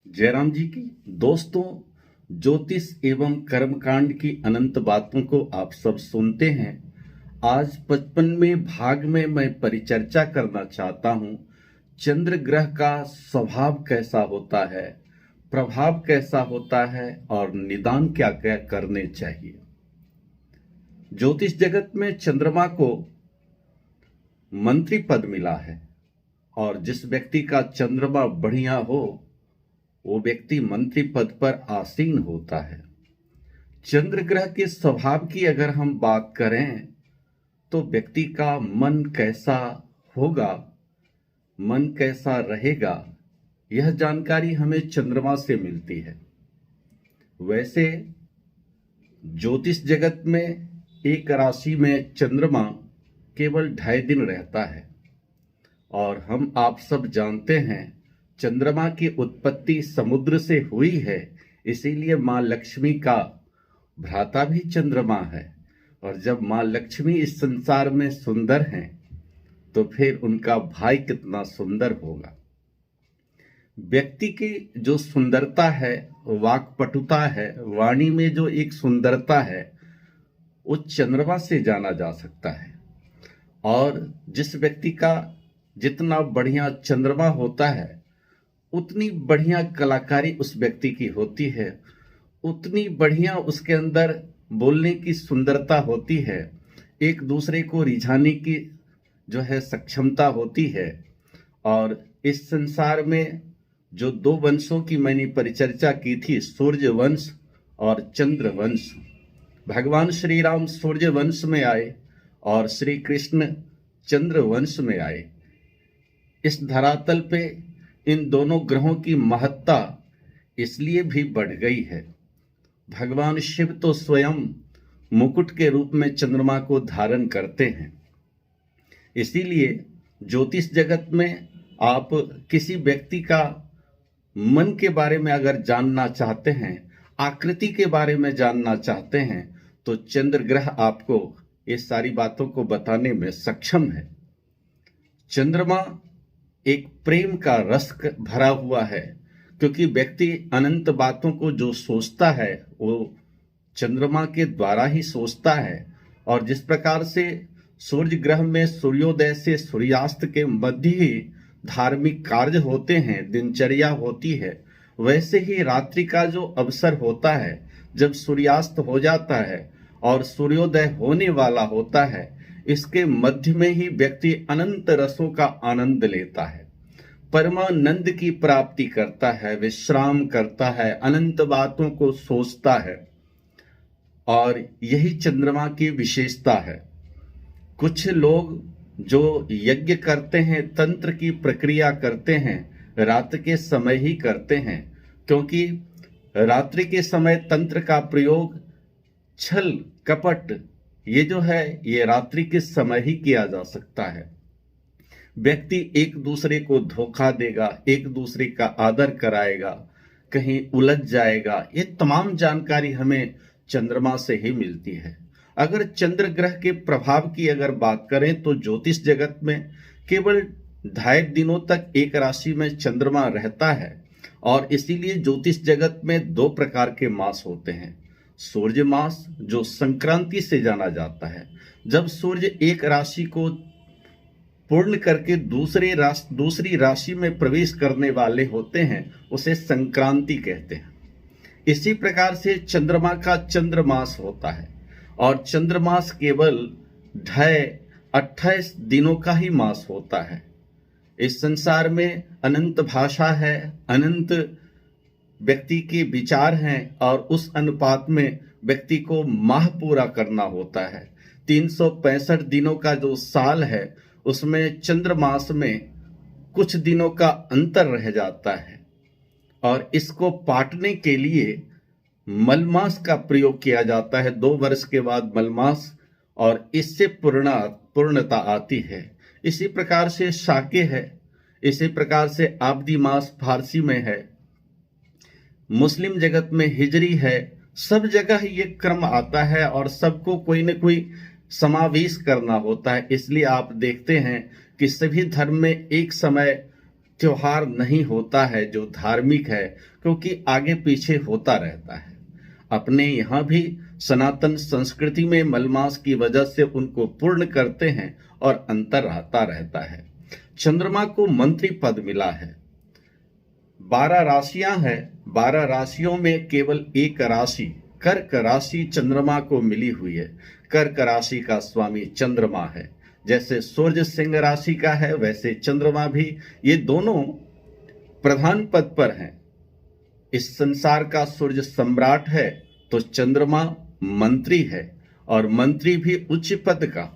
जयराम जी की। दोस्तों, ज्योतिष एवं कर्मकांड की अनंत बातों को आप सब सुनते हैं। आज 55वें भाग में मैं परिचर्चा करना चाहता हूं, चंद्र ग्रह का स्वभाव कैसा होता है, प्रभाव कैसा होता है और निदान क्या क्या करने चाहिए। ज्योतिष जगत में चंद्रमा को मंत्री पद मिला है और जिस व्यक्ति का चंद्रमा बढ़िया हो वो व्यक्ति मंत्री पद पर आसीन होता है। चंद्र ग्रह के स्वभाव की अगर हम बात करें तो व्यक्ति का मन कैसा होगा, मन कैसा रहेगा, यह जानकारी हमें चंद्रमा से मिलती है। वैसे ज्योतिष जगत में एक राशि में चंद्रमा केवल 2.5 दिन रहता है और हम आप सब जानते हैं चंद्रमा की उत्पत्ति समुद्र से हुई है, इसीलिए मां लक्ष्मी का भ्राता भी चंद्रमा है। और जब मां लक्ष्मी इस संसार में सुंदर हैं तो फिर उनका भाई कितना सुंदर होगा। व्यक्ति की जो सुंदरता है, वाक्पटुता है, वाणी में जो एक सुंदरता है, वो चंद्रमा से जाना जा सकता है। और जिस व्यक्ति का जितना बढ़िया चंद्रमा होता है उतनी बढ़िया कलाकारी उस व्यक्ति की होती है, उतनी बढ़िया उसके अंदर बोलने की सुंदरता होती है, एक दूसरे को रिझाने की जो है सक्षमता होती है। और इस संसार में जो 2 वंशों की मैंने परिचर्चा की थी, सूर्य वंश और चंद्र वंश। भगवान श्री राम सूर्य वंश में आए और श्री कृष्ण चंद्र वंश में आए। इस धरातल पे इन दोनों ग्रहों की महत्ता इसलिए भी बढ़ गई है। भगवान शिव तो स्वयं मुकुट के रूप में चंद्रमा को धारण करते हैं। इसीलिए ज्योतिष जगत में आप किसी व्यक्ति का मन के बारे में अगर जानना चाहते हैं, आकृति के बारे में जानना चाहते हैं, तो चंद्र ग्रह आपको ये सारी बातों को बताने में सक्षम है। चंद्रमा एक प्रेम का रस भरा हुआ है, क्योंकि व्यक्ति अनंत बातों को जो सोचता है वो चंद्रमा के द्वारा ही सोचता है। और जिस प्रकार से सूर्य ग्रह में सूर्योदय से सूर्यास्त के मध्य ही धार्मिक कार्य होते हैं, दिनचर्या होती है, वैसे ही रात्रि का जो अवसर होता है, जब सूर्यास्त हो जाता है और सूर्योदय होने वाला होता है, इसके मध्य में ही व्यक्ति अनंत रसों का आनंद लेता है, परमानंद की प्राप्ति करता है, विश्राम करता है, अनंत बातों को सोचता है। और यही चंद्रमा की विशेषता है। कुछ लोग जो यज्ञ करते हैं, तंत्र की प्रक्रिया करते हैं, रात के समय ही करते हैं, क्योंकि रात्रि के समय तंत्र का प्रयोग छल कपट ये जो है ये रात्रि के समय ही किया जा सकता है। व्यक्ति एक दूसरे को धोखा देगा, एक दूसरे का आदर कराएगा, कहीं उलझ जाएगा, ये तमाम जानकारी हमें चंद्रमा से ही मिलती है। अगर चंद्र ग्रह के प्रभाव की अगर बात करें तो ज्योतिष जगत में केवल 2.5 दिनों तक एक राशि में चंद्रमा रहता है और इसीलिए ज्योतिष जगत में 2 प्रकार के मास होते हैं। सूर्य मास जो संक्रांति से जाना जाता है, जब सूर्य एक राशि को पूर्ण करके दूसरी राशि में प्रवेश करने वाले होते हैं, उसे संक्रांति कहते हैं। इसी प्रकार से चंद्रमा का चंद्रमास होता है और चंद्रमास केवल 28 दिनों का ही मास होता है। इस संसार में अनंत भाषा है, अनंत व्यक्ति के विचार हैं और उस अनुपात में व्यक्ति को माह पूरा करना होता है। 365 दिनों का जो साल है उसमें चंद्रमास में कुछ दिनों का अंतर रह जाता है और इसको पाटने के लिए मलमास का प्रयोग किया जाता है। 2 वर्ष के बाद मलमास, और इससे पूर्णता आती है। इसी प्रकार से शाके है, इसी प्रकार से आब्दी मास फारसी में है, मुस्लिम जगत में हिजरी है। सब जगह ये क्रम आता है और सबको कोई न कोई समावेश करना होता है। इसलिए आप देखते हैं कि सभी धर्म में एक समय त्योहार नहीं होता है जो धार्मिक है, क्योंकि आगे पीछे होता रहता है। अपने यहाँ भी सनातन संस्कृति में मलमास की वजह से उनको पूर्ण करते हैं और अंतर आता रहता है। चंद्रमा को मंत्री पद मिला है। 12 राशियां हैं, 12 राशियों में केवल एक राशि कर्क राशि चंद्रमा को मिली हुई है। कर्क राशि का स्वामी चंद्रमा है। जैसे सूर्य सिंह राशि का है, वैसे चंद्रमा भी, ये दोनों प्रधान पद पर हैं। इस संसार का सूर्य सम्राट है तो चंद्रमा मंत्री है, और मंत्री भी उच्च पद का।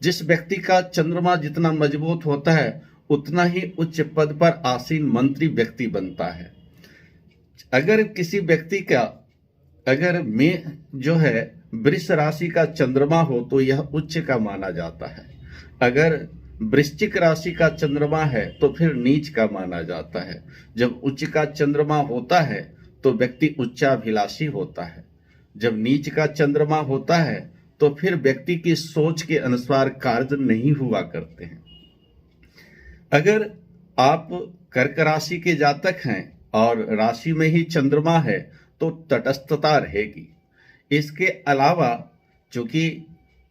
जिस व्यक्ति का चंद्रमा जितना मजबूत होता है उतना ही उच्च पद पर आसीन मंत्री व्यक्ति बनता है। अगर किसी व्यक्ति का अगर में जो है वृष राशि का चंद्रमा हो तो यह उच्च का माना जाता है। अगर वृश्चिक राशि का चंद्रमा है तो फिर नीच का माना जाता है। जब उच्च का चंद्रमा होता है तो व्यक्ति उच्चाभिलाषी होता है। जब नीच का चंद्रमा होता है तो फिर व्यक्ति की सोच के अनुसार कार्य नहीं हुआ करते हैं। अगर आप कर्क राशि के जातक हैं और राशि में ही चंद्रमा है तो तटस्थता रहेगी। इसके अलावा चूंकि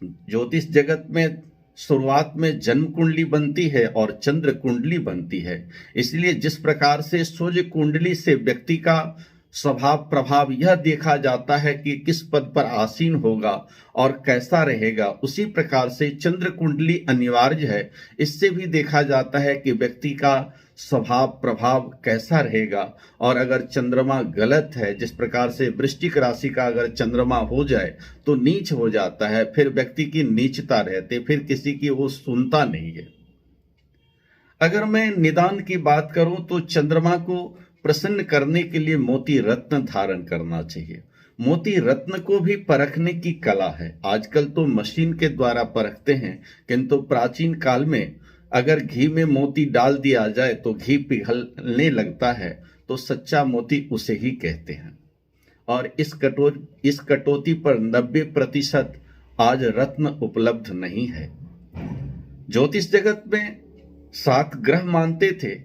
ज्योतिष जगत में शुरुआत में जन्म कुंडली बनती है और चंद्र कुंडली बनती है, इसलिए जिस प्रकार से सूर्य कुंडली से व्यक्ति का स्वभाव प्रभाव यह देखा जाता है कि किस पद पर आसीन होगा और कैसा रहेगा, उसी प्रकार से चंद्र कुंडली अनिवार्य है। इससे भी देखा जाता है कि व्यक्ति का स्वभाव प्रभाव कैसा रहेगा। और अगर चंद्रमा गलत है, जिस प्रकार से वृश्चिक राशि का अगर चंद्रमा हो जाए तो नीच हो जाता है, फिर व्यक्ति की नीचता रहते, फिर किसी की वो सुनता नहीं है। अगर मैं निदान की बात करूं तो चंद्रमा को प्रसन्न करने के लिए मोती रत्न धारण करना चाहिए। मोती रत्न को भी परखने की कला है। आजकल तो मशीन के द्वारा परखते हैं, किंतु प्राचीन काल में अगर घी में मोती डाल दिया जाए तो घी पिघलने लगता है, तो सच्चा मोती उसे ही कहते हैं। और इस कटौती पर 90% आज रत्न उपलब्ध नहीं है। ज्योतिष जगत में 7 ग्रह मानते थे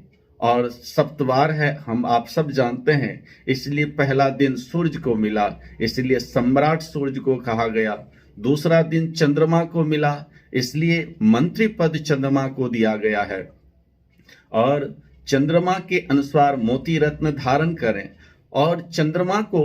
और सप्तवार है, हम आप सब जानते हैं। इसलिए पहला दिन सूर्य को मिला, इसलिए सम्राट सूर्य को कहा गया। दूसरा दिन चंद्रमा को मिला, इसलिए मंत्री पद चंद्रमा को दिया गया है। और चंद्रमा के अनुसार मोती रत्न धारण करें। और चंद्रमा को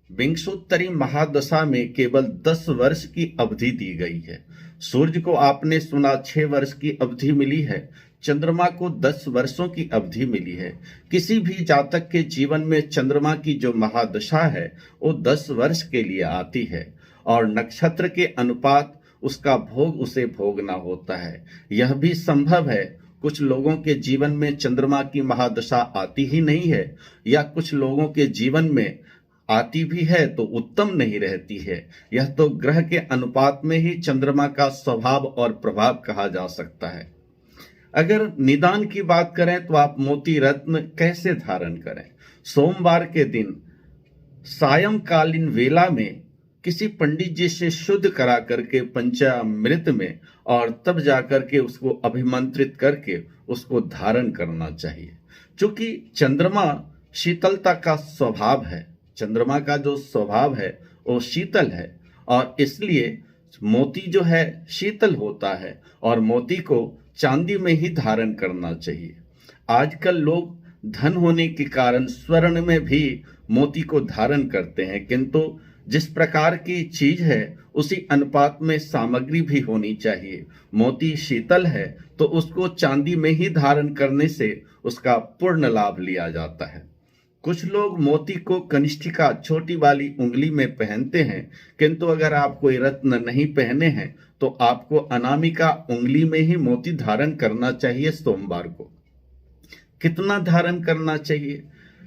विंशोत्तरी महादशा में केवल 10 वर्ष की अवधि दी गई है। सूर्य को आपने सुना 6 वर्ष की अवधि मिली है, चंद्रमा को 10 वर्षों की अवधि मिली है। किसी भी जातक के जीवन में चंद्रमा की जो महादशा है वो 10 वर्ष के लिए आती है, और नक्षत्र के अनुपात उसका भोग उसे भोगना होता है। यह भी संभव है कुछ लोगों के जीवन में चंद्रमा की महादशा आती ही नहीं है, या कुछ लोगों के जीवन में आती भी है तो उत्तम नहीं रहती है। यह तो ग्रह के अनुपात में ही चंद्रमा का स्वभाव और प्रभाव कहा जा सकता है। अगर निदान की बात करें तो आप मोती रत्न कैसे धारण करें? सोमवार के दिन सायंकालीन वेला में किसी पंडित जी से शुद्ध करा करके पंचामृत में, और तब जाकर के उसको अभिमंत्रित करके उसको धारण करना चाहिए। क्योंकि चंद्रमा शीतलता का स्वभाव है, चंद्रमा का जो स्वभाव है वो शीतल है, और इसलिए मोती जो है शीतल होता है, और मोती को चांदी में ही धारण करना चाहिए। आजकल लोग धन होने के कारण स्वर्ण में भी मोती को धारण करते हैं, किंतु जिस प्रकार की चीज है उसी अनुपात में सामग्री भी होनी चाहिए। मोती शीतल है तो उसको चांदी में ही धारण करने से उसका पूर्ण लाभ लिया जाता है। कुछ लोग मोती को कनिष्ठिका छोटी वाली उंगली में पहनते हैं, किंतु अगर आप कोई रत्न नहीं पहने हैं तो आपको अनामिका उंगली में ही मोती धारण करना चाहिए। सोमवार को कितना धारण करना चाहिए?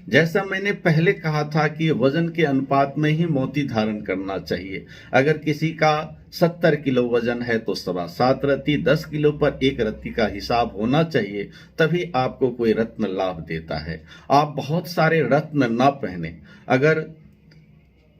जैसा मैंने पहले कहा था कि वजन के अनुपात में ही मोती धारण करना चाहिए। अगर किसी का 70 किलो वजन है तो 7.25 रत्ती, 10 किलो पर 1 रत्ती का हिसाब होना चाहिए, तभी आपको कोई रत्न लाभ देता है। आप बहुत सारे रत्न ना पहने। अगर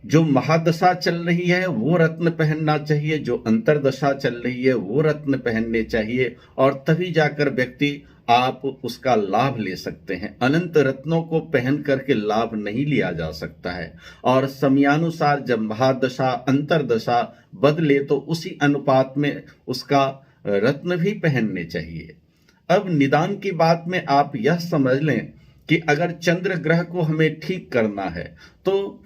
जो महादशा चल रही है वो रत्न पहनना चाहिए, जो अंतरदशा चल रही है वो रत्न पहनने चाहिए, और तभी जाकर व्यक्ति आप उसका लाभ ले सकते हैं। अनंत रत्नों को पहन करके लाभ नहीं लिया जा सकता है। और समयानुसार जब महादशा अंतरदशा बदले तो उसी अनुपात में उसका रत्न भी पहनने चाहिए। अब निदान की बात में आप यह समझ लें कि अगर चंद्र ग्रह को हमें ठीक करना है तो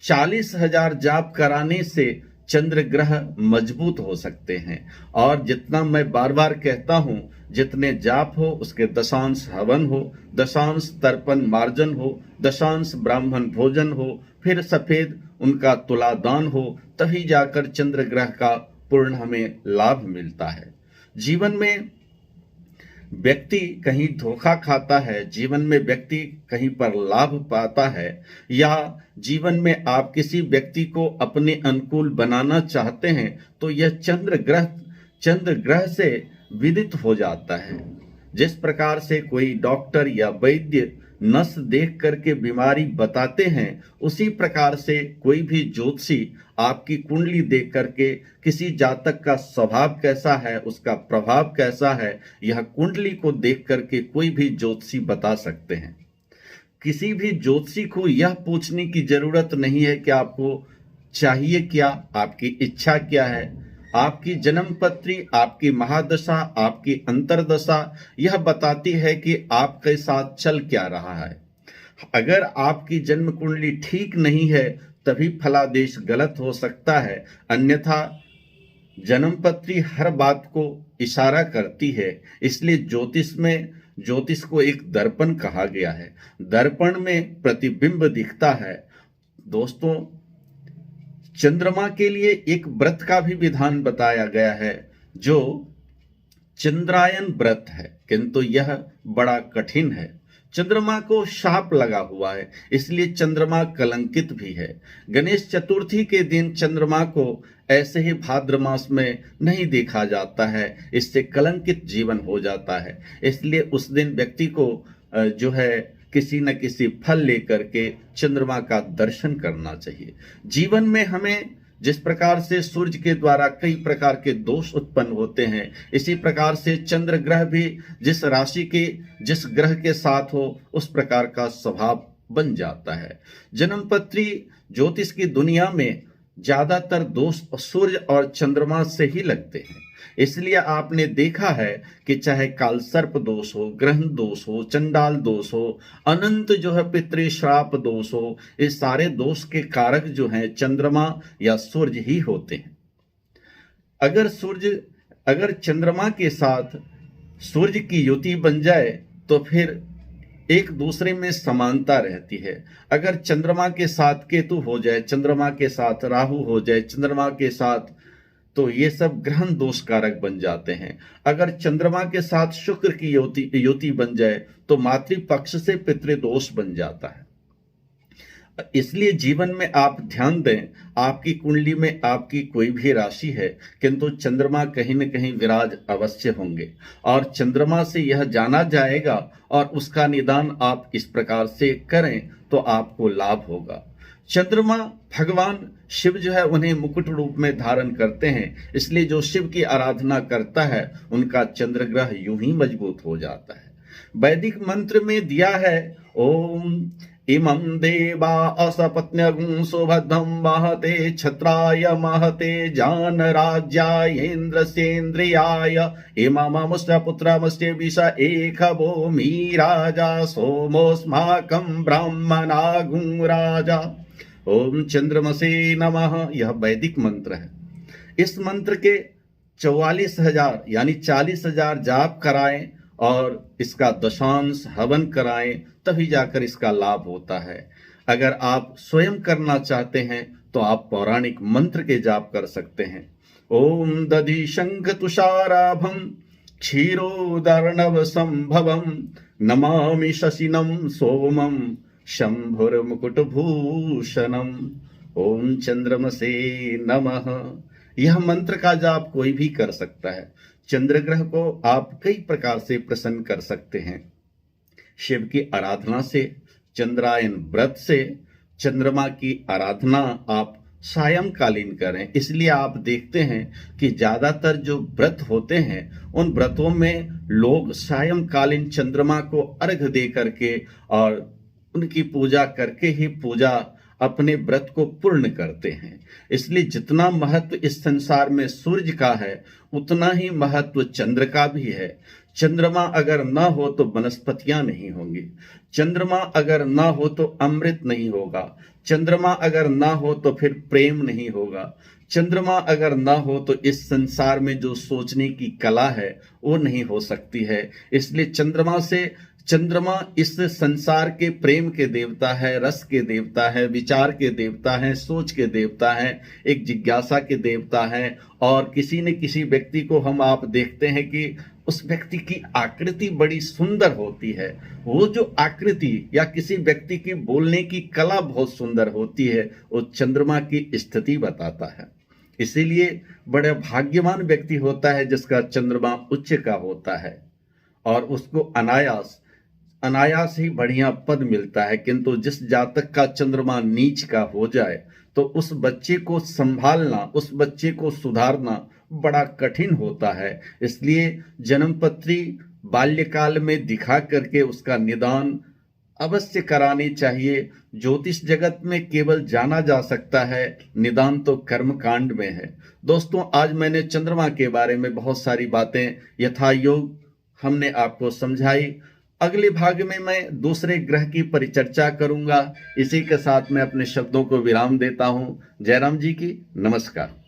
40,000 जाप कराने से चंद्र ग्रह मजबूत हो सकते हैं। और जितना मैं बार बार कहता हूं, जितने जाप हो उसके दशांश हवन हो, दशांश तर्पण मार्जन हो, दशांश ब्राह्मण भोजन हो, फिर सफेद उनका तुलादान हो, तभी जाकर चंद्र ग्रह का पूर्ण हमें लाभ मिलता है। जीवन में व्यक्ति कहीं धोखा खाता है, जीवन में व्यक्ति कहीं पर लाभ पाता है, या जीवन में आप किसी व्यक्ति को अपने अनुकूल बनाना चाहते हैं तो यह चंद्र ग्रह से विदित हो जाता है। जिस प्रकार से कोई डॉक्टर या वैद्य नस देख करके बीमारी बताते हैं, उसी प्रकार से कोई भी ज्योतिषी आपकी कुंडली देख करके किसी जातक का स्वभाव कैसा है, उसका प्रभाव कैसा है, यह कुंडली को देख करके कोई भी ज्योतिषी बता सकते हैं। किसी भी ज्योतिषी को यह पूछने की जरूरत नहीं है कि आपको चाहिए क्या, आपकी इच्छा क्या है। आपकी जन्म पत्री, आपकी महादशा, आपकी अंतरदशा यह बताती है कि आपके साथ चल क्या रहा है। अगर आपकी जन्म कुंडली ठीक नहीं है तभी फलादेश गलत हो सकता है, अन्यथा जन्म पत्री हर बात को इशारा करती है। इसलिए ज्योतिष को एक दर्पण कहा गया है। दर्पण में प्रतिबिंब दिखता है। दोस्तों, चंद्रमा के लिए एक व्रत का भी विधान बताया गया है जो चंद्रायन व्रत है, किंतु यह बड़ा कठिन है। चंद्रमा को शाप लगा हुआ है, इसलिए चंद्रमा कलंकित भी है। गणेश चतुर्थी के दिन चंद्रमा को ऐसे ही भाद्र मास में नहीं देखा जाता है, इससे कलंकित जीवन हो जाता है। इसलिए उस दिन व्यक्ति को जो है किसी न किसी फल लेकर के चंद्रमा का दर्शन करना चाहिए। जीवन में हमें जिस प्रकार से सूर्य के द्वारा कई प्रकार के दोष उत्पन्न होते हैं, इसी प्रकार से चंद्र ग्रह भी जिस राशि के जिस ग्रह के साथ हो उस प्रकार का स्वभाव बन जाता है। जन्मपत्री ज्योतिष की दुनिया में ज्यादातर दोष सूर्य और चंद्रमा से ही लगते हैं। इसलिए आपने देखा है कि चाहे काल सर्प दोष हो, ग्रहण दोष हो, चंडाल दोष हो, अनंत जो है पितृ श्राप दोष हो, इस सारे दोष के कारक जो हैं चंद्रमा या सूर्य ही होते हैं। अगर चंद्रमा के साथ सूर्य की युति बन जाए तो फिर एक दूसरे में समानता रहती है। अगर चंद्रमा के साथ केतु हो जाए, चंद्रमा के साथ राहु हो जाए, चंद्रमा के साथ, तो ये सब ग्रहण दोष कारक बन जाते हैं। अगर चंद्रमा के साथ शुक्र की युति बन जाए तो मातृपक्ष से पितृदोष बन जाता है। इसलिए जीवन में आप ध्यान दें, आपकी कुंडली में आपकी कोई भी राशि है, किंतु चंद्रमा कहीं न कहीं विराज अवश्य होंगे और चंद्रमा से यह जाना जाएगा और उसका निदान आप इस प्रकार से करें तो आपको लाभ होगा। चंद्रमा भगवान शिव जो है उन्हें मुकुट रूप में धारण करते हैं, इसलिए जो शिव की आराधना करता है उनका चंद्र ग्रह यूं ही मजबूत हो जाता है। वैदिक मंत्र में दिया है, ओम इमं देवा असपत्न्यगुं सुभद्रं महते क्षत्राय महते जानराज्याय इन्द्रसेन्द्रियाय इमममुष्य पुत्रमस्य विष एकभो मी राजा सोमोऽस्माकं ब्राह्मणागुं राजा। ओम चंद्रमसे नमः, यह वैदिक मंत्र है। इस मंत्र के 44,000 यानी 40,000 जाप कराएं और इसका दशांश हवन कराएं, तभी जाकर इसका लाभ होता है। अगर आप स्वयं करना चाहते हैं तो आप पौराणिक मंत्र के जाप कर सकते हैं। ओम दधि शंख तुषाराभम क्षीरोदर्णव संभवम नमामि शशिनम सोमम शंभुर मुकुट भूषणम। ओम चंद्रमसे नमः। यह मंत्र का जाप कोई भी कर सकता है। चंद्र ग्रह को आप कई प्रकार से प्रसन्न कर सकते हैं। शिव की आराधना से, चंद्रायन व्रत से, चंद्रमा की आराधना आप सायंकालीन करें। इसलिए आप देखते हैं कि ज्यादातर जो व्रत होते हैं उन व्रतों में लोग सायंकालीन चंद्रमा को अर्घ दे करके और उनकी पूजा करके ही पूजा अपने व्रत को पूर्ण करते हैं। इसलिए जितना महत्व इस संसार में सूर्य का है उतना ही महत्व चंद्र का भी है। चंद्रमा अगर ना हो तो वनस्पतियां नहीं होंगी, चंद्रमा अगर ना हो तो अमृत नहीं होगा, चंद्रमा अगर ना हो तो फिर प्रेम नहीं होगा, चंद्रमा अगर ना हो तो इस संसार में जो सोचने की कला है वो नहीं हो सकती है। इसलिए चंद्रमा इस संसार के प्रेम के देवता है, रस के देवता है, विचार के देवता है, सोच के देवता है, एक जिज्ञासा के देवता है। और किसी न किसी व्यक्ति को आप देखते हैं कि उस व्यक्ति की आकृति बड़ी सुंदर होती है, वो जो आकृति या किसी व्यक्ति की बोलने की कला बहुत सुंदर होती है, वो चंद्रमा की स्थिति बताता है। इसीलिए बड़े भाग्यवान व्यक्ति होता है जिसका चंद्रमा उच्च का होता है और उसको अनायास ही बढ़िया पद मिलता है। किंतु जिस जातक का चंद्रमा नीच का हो जाए तो उस बच्चे को संभालना, उस बच्चे को सुधारना बड़ा कठिन होता है। इसलिए जन्मपत्री बाल्यकाल में दिखा करके उसका निदान अवश्य करानी चाहिए। ज्योतिष जगत में केवल जाना जा सकता है, निदान तो कर्मकांड में है। दोस्तों, आज मैंने चंद्रमा के बारे में बहुत सारी बातें यथायोग हमने आपको समझाई। अगले भाग में मैं दूसरे ग्रह की परिचर्चा करूंगा। इसी के साथ मैं अपने शब्दों को विराम देता हूं। जयराम जी की नमस्कार।